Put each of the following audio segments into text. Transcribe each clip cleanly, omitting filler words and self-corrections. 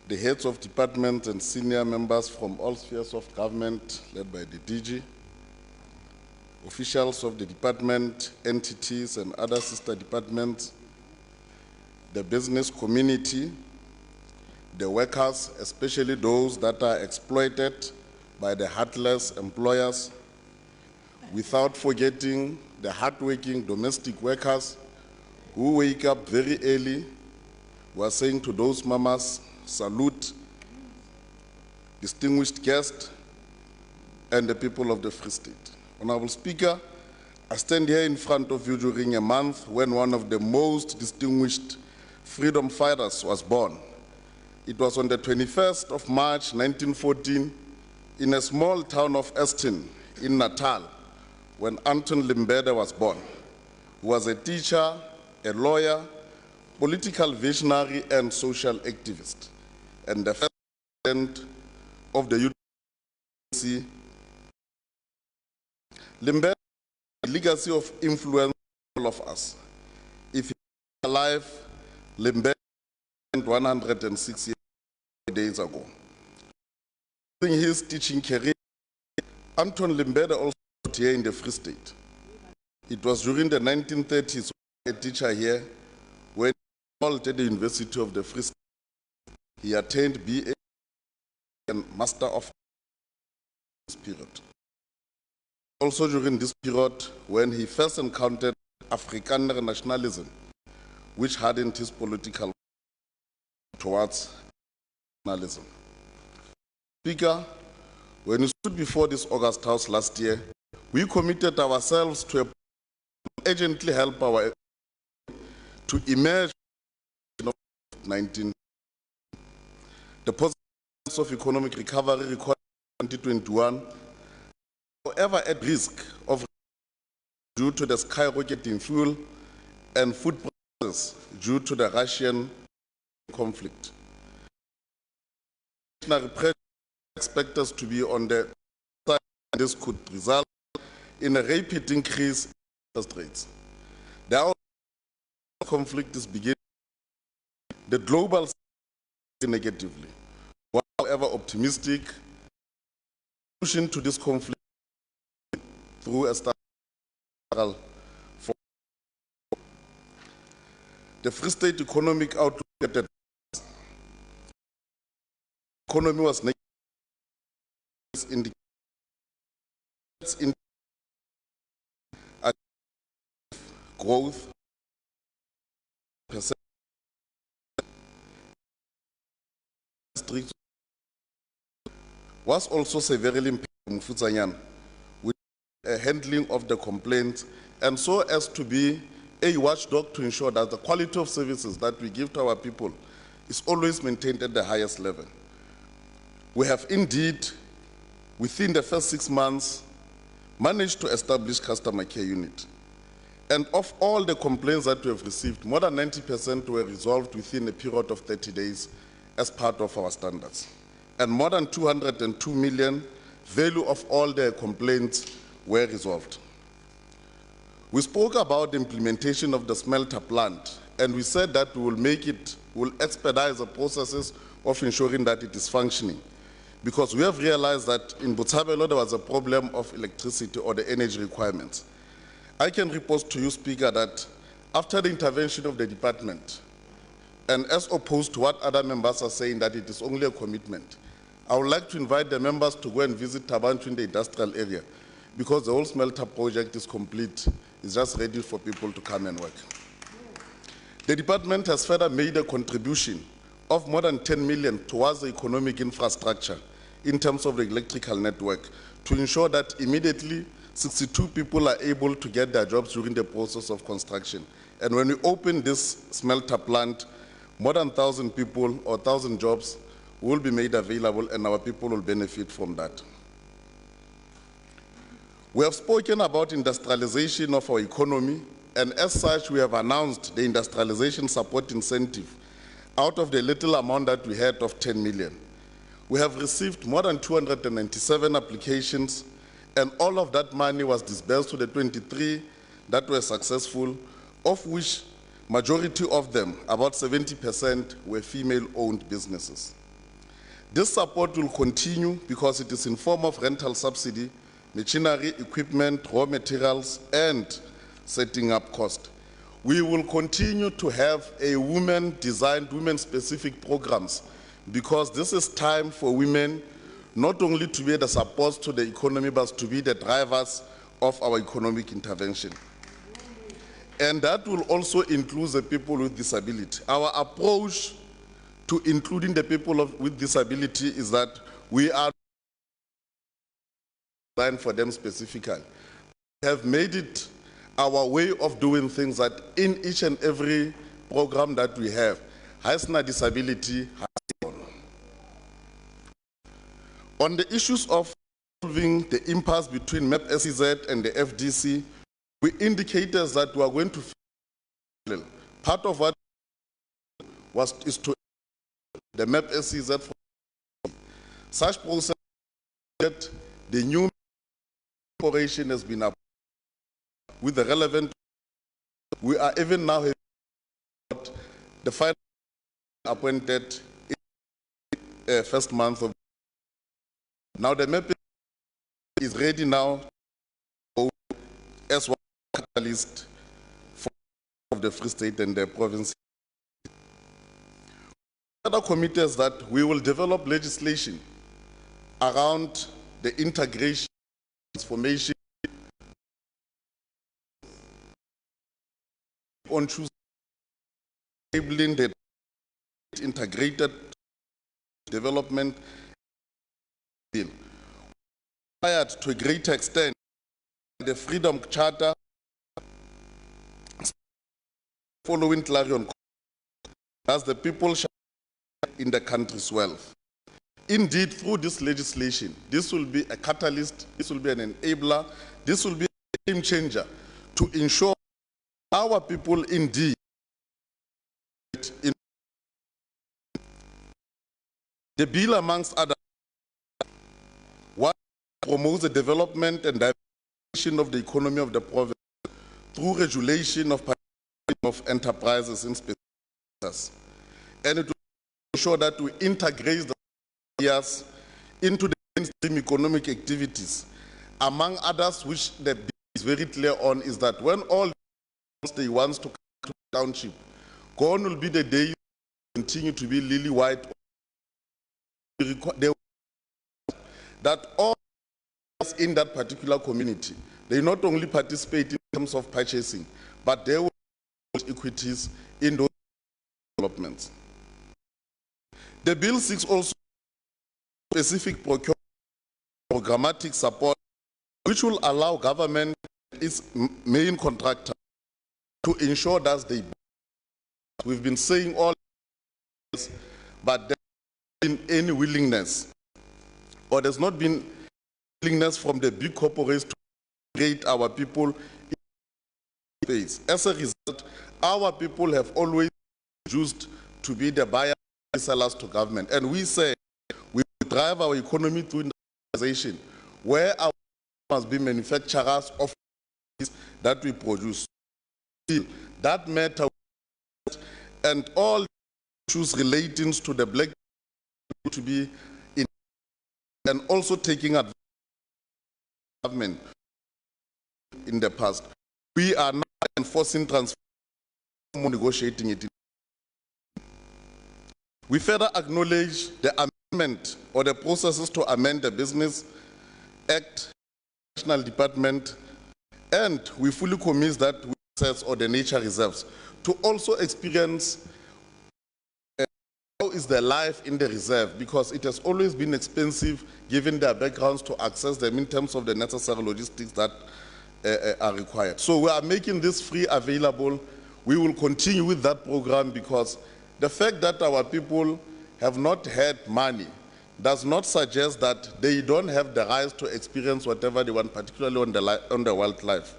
the heads of departments and senior members from all spheres of government, led by the DG, officials of the department, entities, and other sister departments, the business community, the workers, especially those that are exploited by the heartless employers, without forgetting the hardworking domestic workers who wake up very early. We are saying to those mamas, salute, distinguished guests, and the people of the Free State. Honorable Speaker, I stand here in front of you during a month when one of the most distinguished freedom fighters was born. It was on the 21st of March, 1914, in a small town of Eston in Natal, when Anton Limbede was born. He was a teacher, a lawyer, political visionary, and social activist, and the first president of the UDC. Limbede has a legacy of influence on all of us. If he was alive, Limbede died 106 days ago. During his teaching career, Anton Limbede also taught here in the Free State. It was during the 1930s when a teacher here, when he enrolled at the University of the Free State. He attained BA and Master of this period. Also during this period, when he first encountered Afrikaner nationalism, which hardened his political towards nationalism. Speaker, when we stood before this August House last year, we committed ourselves to urgently help our to emerge from COVID-19. The positive of economic recovery recorded in 2021, however, at risk of due to the skyrocketing fuel and food prices due to the Russian conflict. Pressure expect us to be on the side, and this could result in a rapid increase in interest rates. The conflict is beginning. The global negatively. However optimistic, solution to this conflict through a structural form. The Free State economic outlook at the economy was negative in growth was also severely impacted with a handling of the complaints, and so as to be a watchdog to ensure that the quality of services that we give to our people is always maintained at the highest level. We have indeed, within the first 6 months, managed to establish customer care unit. And of all the complaints that we have received, more than 90% were resolved within a period of 30 days as part of our standards. And more than 202 million value of all the complaints were resolved. We spoke about the implementation of the smelter plant, and we said that we will expedite the processes of ensuring that it is functioning. Because we have realized that in Botshabelo there was a problem of electricity or the energy requirements. I can report to you, Speaker, that after the intervention of the department, and as opposed to what other members are saying that it is only a commitment, I would like to invite the members to go and visit Tabanchu in the industrial area, because the whole smelter project is complete. It's just ready for people to come and work. The department has further made a contribution of more than 10 million towards the economic infrastructure in terms of the electrical network to ensure that immediately 62 people are able to get their jobs during the process of construction. And when we open this smelter plant, more than 1,000 people or 1,000 jobs will be made available, and our people will benefit from that. We have spoken about industrialization of our economy, and as such, we have announced the industrialization support incentive out of the little amount that we had of 10 million. We have received more than 297 applications, and all of that money was disbursed to the 23 that were successful, of which majority of them, about 70%, were female-owned businesses. This support will continue because it is in form of rental subsidy, machinery, equipment, raw materials, and setting up cost. We will continue to have a women-designed, women-specific programs because this is time for women not only to be the support to the economy, but to be the drivers of our economic intervention. And that will also include the people with disability. Our approach to including the people with disability is that we are designed for them specifically. We have made it our way of doing things that in each and every program that we have, has a disability. On the issues of solving the impasse between MEC and the FDC, we indicated that we are going to part of what is to the MEC for such process that the new corporation has been approved with the relevant. We are even now the final appointed in first month of. Now the MEC is ready now as one catalyst for the Free State and the province. Other committees that we will develop legislation around the integration, transformation on choosing enabling the integrated development bill. Required to a greater extent the Freedom Charter following clarion as the people shall in the country's wealth. Indeed, through this legislation, this will be a catalyst, this will be an enabler, this will be a game changer to ensure our people indeed in the bill, amongst others, one promotes the development and diversification of the economy of the province through regulation of enterprises in specific, and it will ensure that we integrate the areas into the mainstream economic activities. Among others, which the bill is very clear on, is that when all they wants to come to the township, gone will be the days continue to be lily white. That all in that particular community, they not only participate in terms of purchasing, but they will hold equities in those developments. The bill seeks also specific programmatic support, which will allow government, its main contractor, to ensure that they. We've been saying all this, but there hasn't been any willingness, or there's not been willingness from the big corporates to create our people in space. As a result, our people have always used to be the buyers and sellers to government, and we say we drive our economy through industrialization, where our must be manufacturers of that we produce. That matter and all issues relating to the black to be in, and also taking advantage of government in the past. We are now enforcing transfer, negotiating it. We further acknowledge the amendment or the processes to amend the Business Act, National Department, and we fully commit that we assess or the nature reserves to also experience how is the life in the reserve, because it has always been expensive given their backgrounds to access them in terms of the necessary logistics that are required. So we are making this free available. We will continue with that program because the fact that our people have not had money does not suggest that they don't have the rights to experience whatever they want, particularly on the wildlife.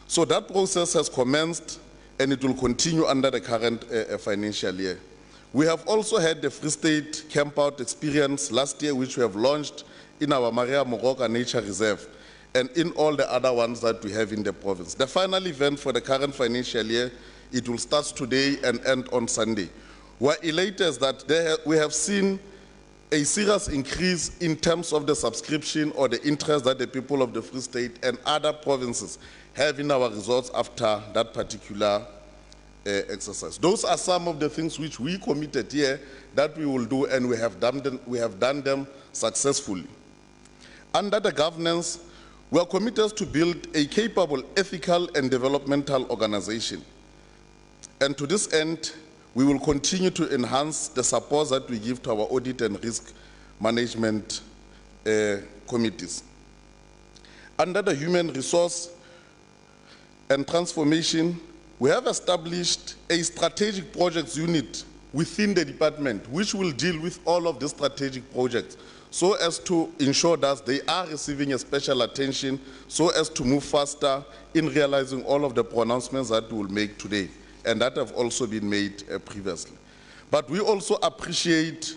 So that process has commenced and it will continue under the current financial year. We have also had the Free State Camp Out experience last year, which we have launched in our Maria Moroka Nature Reserve and in all the other ones that we have in the province. The final event for the current financial year, it will start today and end on Sunday. We're elated that we have seen a serious increase in terms of the subscription or the interest that the people of the Free State and other provinces have in our resorts after that particular exercise. Those are some of the things which we committed here that we will do, and we have done them successfully. Under the governance, we are committed to build a capable, ethical, and developmental organization. And to this end, we will continue to enhance the support that we give to our audit and risk management committees. Under the human resource and transformation, we have established a strategic projects unit within the department which will deal with all of the strategic projects so as to ensure that they are receiving a special attention so as to move faster in realizing all of the pronouncements that we will make today and that have also been made previously. But we also appreciate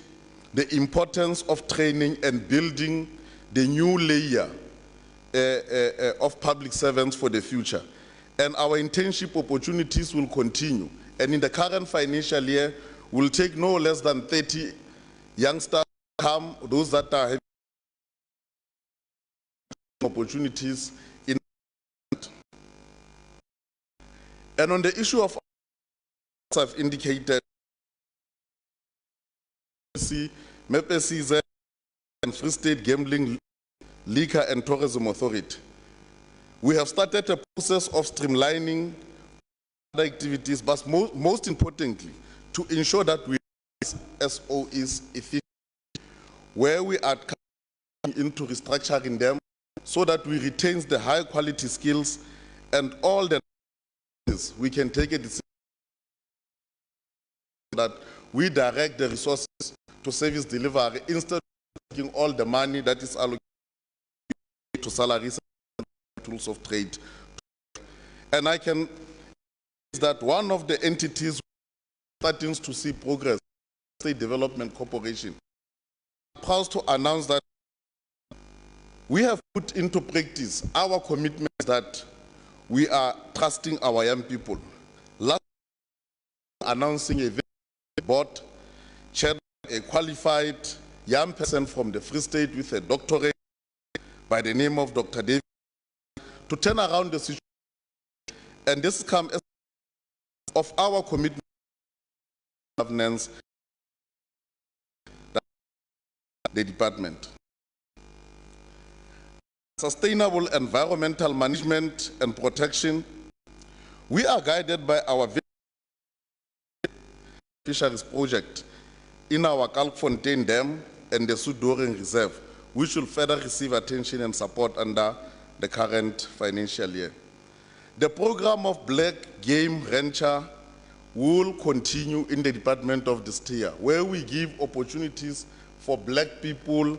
the importance of training and building the new layer of public servants for the future. And our internship opportunities will continue. And in the current financial year, we'll take no less than 30 youngsters come, those that are having opportunities in. And on the issue of, as I've indicated, MEC and Free State Gambling, Liquor and Tourism Authority, we have started a process of streamlining other activities, but most importantly, to ensure that we SO is efficient, where we are coming into restructuring them so that we retain the high quality skills and all the we can take a decision that we direct the resources to service delivery instead of taking all the money that is allocated to salaries and tools of trade. And I can say that one of the entities starting to see progress, State Development Corporation, I'm proud to announce that we have put into practice our commitment that we are trusting our young people. Last announcing a board chaired by a qualified young person from the Free State with a doctorate by the name of Dr. David to turn around the situation. And this comes as of our commitment to governance the department. Sustainable environmental management and protection, we are guided by our fisheries project in our Kalkfontein Dam and the Sudoring Reserve, which will further receive attention and support under the current financial year. The program of black game rancher will continue in the Department of DESTEA, where we give opportunities for black people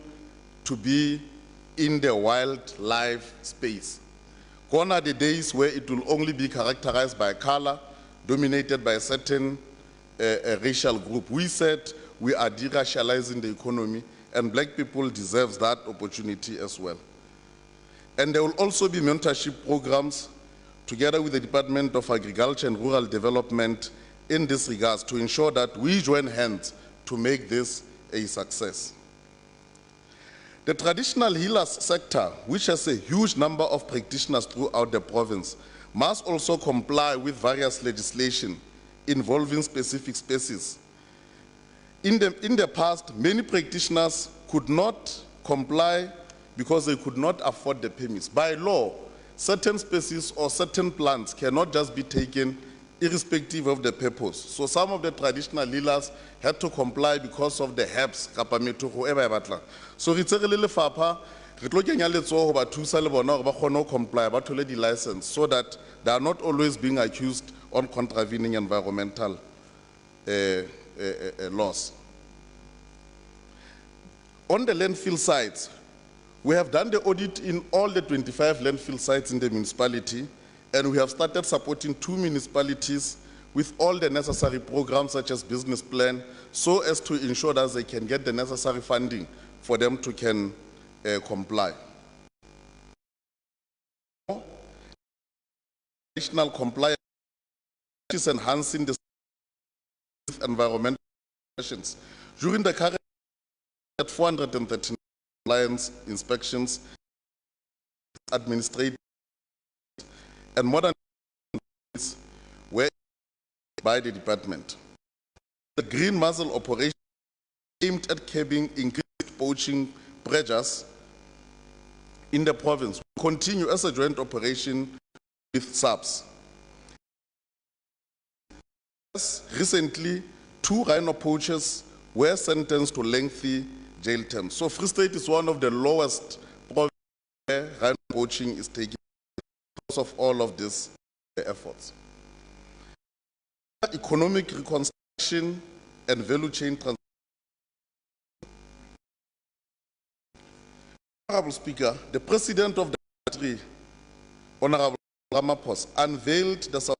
to be in the wildlife space. Gone are the days where it will only be characterized by color, dominated by a certain racial group. We said we are deracializing the economy, and black people deserve that opportunity as well. And there will also be mentorship programs together with the Department of Agriculture and Rural Development in this regard to ensure that we join hands to make this a success. The traditional healers sector, which has a huge number of practitioners throughout the province, must also comply with various legislation involving specific species. In the past, many practitioners could not comply because they could not afford the permits. By law, certain species or certain plants cannot just be taken irrespective of the purpose. So some of the traditional healers had to comply because of the herbs, so it's a little fapa, comply, the license, so that they are not always being accused on contravening environmental laws. On the landfill sites, we have done the audit in all the 25 landfill sites in the municipality, and we have started supporting 2 municipalities with all the necessary programs such as business plan, so as to ensure that they can get the necessary funding for them to comply. Additional compliance is enhancing the environmental conditions. During the current 439 compliance inspections, administrative, and more than were by the department. The green muzzle operation aimed at curbing increased poaching pressures in the province will continue as a joint operation with SAPS. Recently, 2 rhino poachers were sentenced to lengthy jail terms. So Free State is one of the lowest provinces where rhino poaching is taking because of all of these efforts. Economic reconstruction and value chain transformation. Honorable Speaker, the President of the country, Honorable Ramaphosa, unveiled the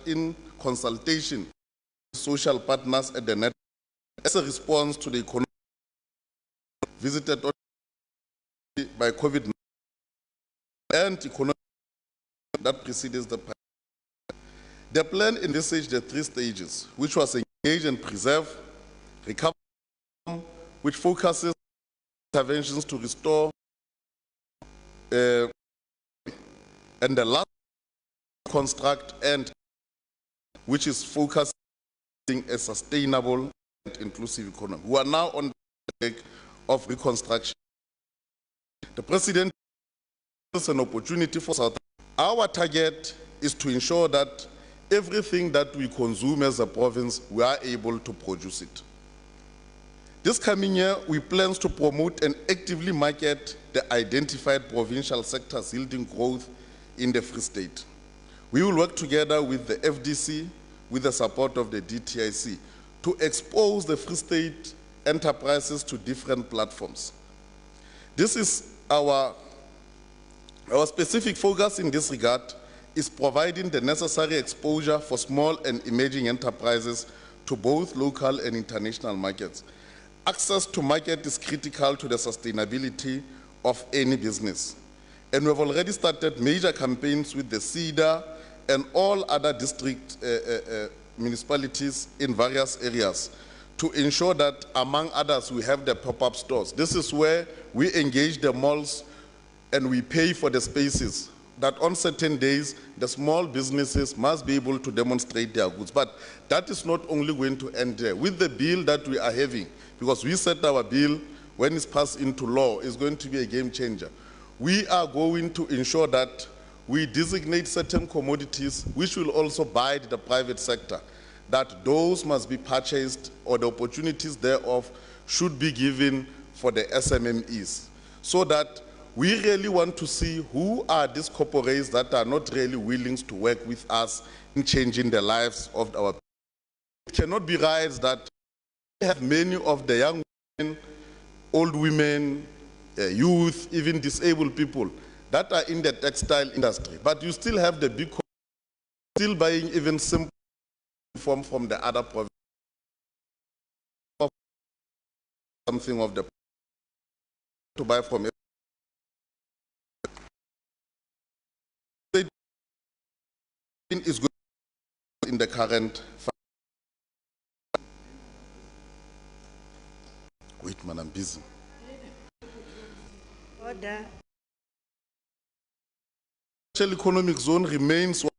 in consultation with social partners at the network as a response to the economic visited by COVID-19 and economic that precedes the pandemic. The plan envisaged the 3 stages, which was engage and preserve, recover, which focuses interventions to restore, and the last construct and which is focusing a sustainable and inclusive economy. We are now on the track of reconstruction. The President is an opportunity for South Africa. Our target is to ensure that everything that we consume as a province, we are able to produce it. This coming year, we plan to promote and actively market the identified provincial sectors yielding growth in the Free State. We will work together with the FDC, with the support of the DTIC, to expose the Free State enterprises to different platforms. This is our specific focus in this regard is providing the necessary exposure for small and emerging enterprises to both local and international markets. Access to market is critical to the sustainability of any business. And we've already started major campaigns with the CEDA and all other district municipalities in various areas to ensure that, among others, we have the pop-up stores. This is where we engage the malls and we pay for the spaces, that on certain days, the small businesses must be able to demonstrate their goods. But that is not only going to end there. With the bill that we are having, because we said our bill, when it's passed into law, is going to be a game changer. We are going to ensure that we designate certain commodities which will also bide the private sector, that those must be purchased or the opportunities thereof should be given for the SMMEs, so that we really want to see who are these corporates that are not really willing to work with us in changing the lives of our people. It cannot be right that we have many of the young women, old women, youth, even disabled people that are in the textile industry, but you still have the big still buying even simple uniform from the other provinces. Something of the to buy from is good in the current. Wait, man, I'm busy. Order. The economic zone remains one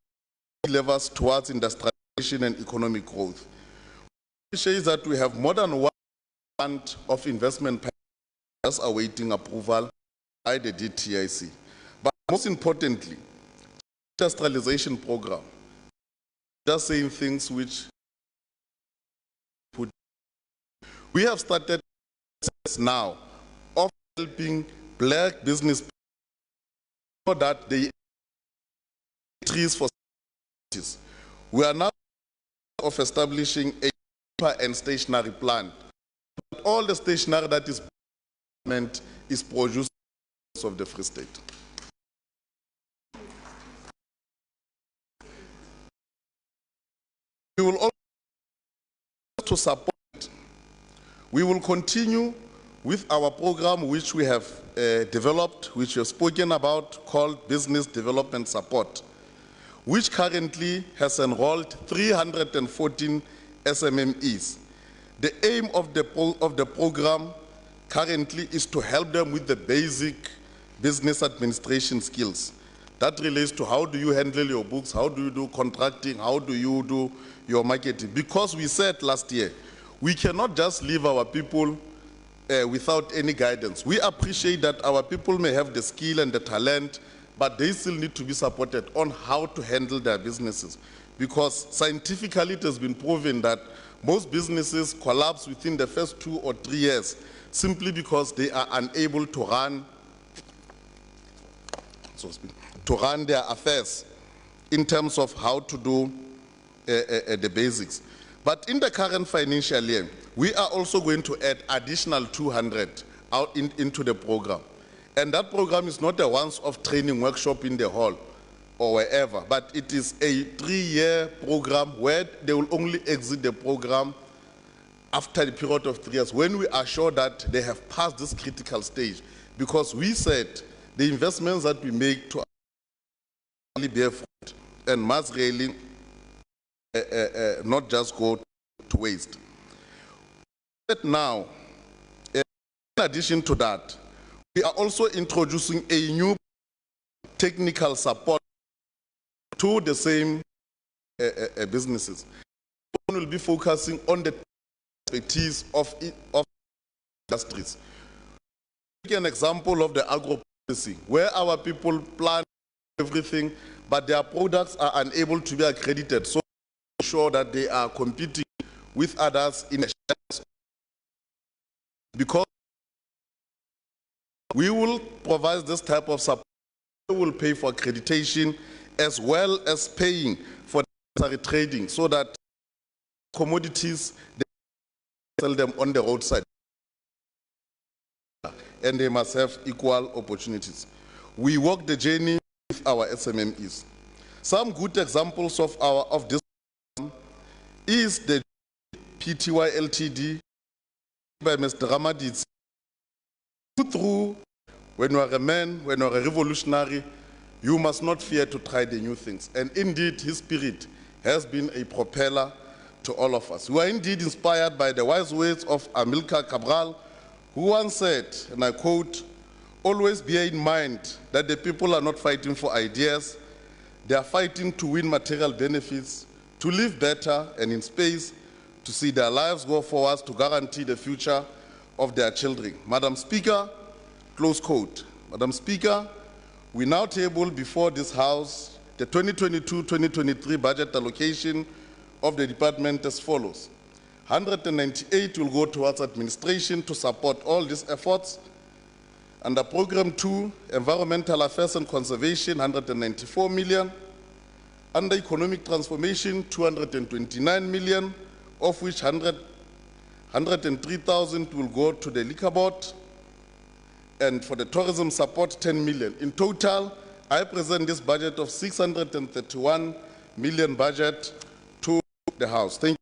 of the levers towards industrialization and economic growth. It says that we have more than 1 fund of investment just awaiting approval by the DTIC. But most importantly, industrialization program, just saying things which we have started now of helping black business so that they trees for cities. We are now of establishing a paper and stationery plant. All the stationery that is produced of the Free State. We will also to support. We will continue with our program which we have developed, which we have spoken about, called Business Development Support, which currently has enrolled 314 SMMEs. The aim of the program currently is to help them with the basic business administration skills. That relates to how do you handle your books, how do you do contracting, how do you do your marketing. Because we said last year, we cannot just leave our people without any guidance. We appreciate that our people may have the skill and the talent, but they still need to be supported on how to handle their businesses. Because scientifically it has been proven that most businesses collapse within the first 2 or 3 years simply because they are unable to run their affairs in terms of how to do the basics. But in the current financial year, we are also going to add additional 200 into the program. And that program is not a once-off training workshop in the hall or wherever, but it is a 3-year program where they will only exit the program after the period of 3 years when we are sure that they have passed this critical stage. Because we said the investments that we make to really bear fruit and must really not just go to waste. But now, in addition to that, we are also introducing a new technical support to the same businesses. We will be focusing on the expertise of industries. Take an example of the agro policy, where our people plan everything, but their products are unable to be accredited, so ensure that they are competing with others in a shared. Because we will provide this type of support, we will pay for accreditation as well as paying for necessary trading so that commodities, they sell them on the roadside and they must have equal opportunities. We walk the journey with our SMMEs. Some good examples of this is the PTY Ltd by Mr. Ramaditz. Through, when you are a man, when you are a revolutionary, you must not fear to try the new things. And indeed, his spirit has been a propeller to all of us. We are indeed inspired by the wise words of Amilcar Cabral, who once said, and I quote, "Always bear in mind that the people are not fighting for ideas, they are fighting to win material benefits, to live better and in space, to see their lives go forward, to guarantee the future of their children." Madam Speaker, close quote. Madam Speaker, we now table before this House the 2022-2023 budget allocation of the department as follows. 198 will go towards administration to support all these efforts. Under Program 2, Environmental Affairs and Conservation, 194 million. Under Economic Transformation, 229 million, of which 103,000 will go to the Liquor Board. And for the tourism support, 10 million. In total, I present this budget of 631 million budget to the House. Thank you.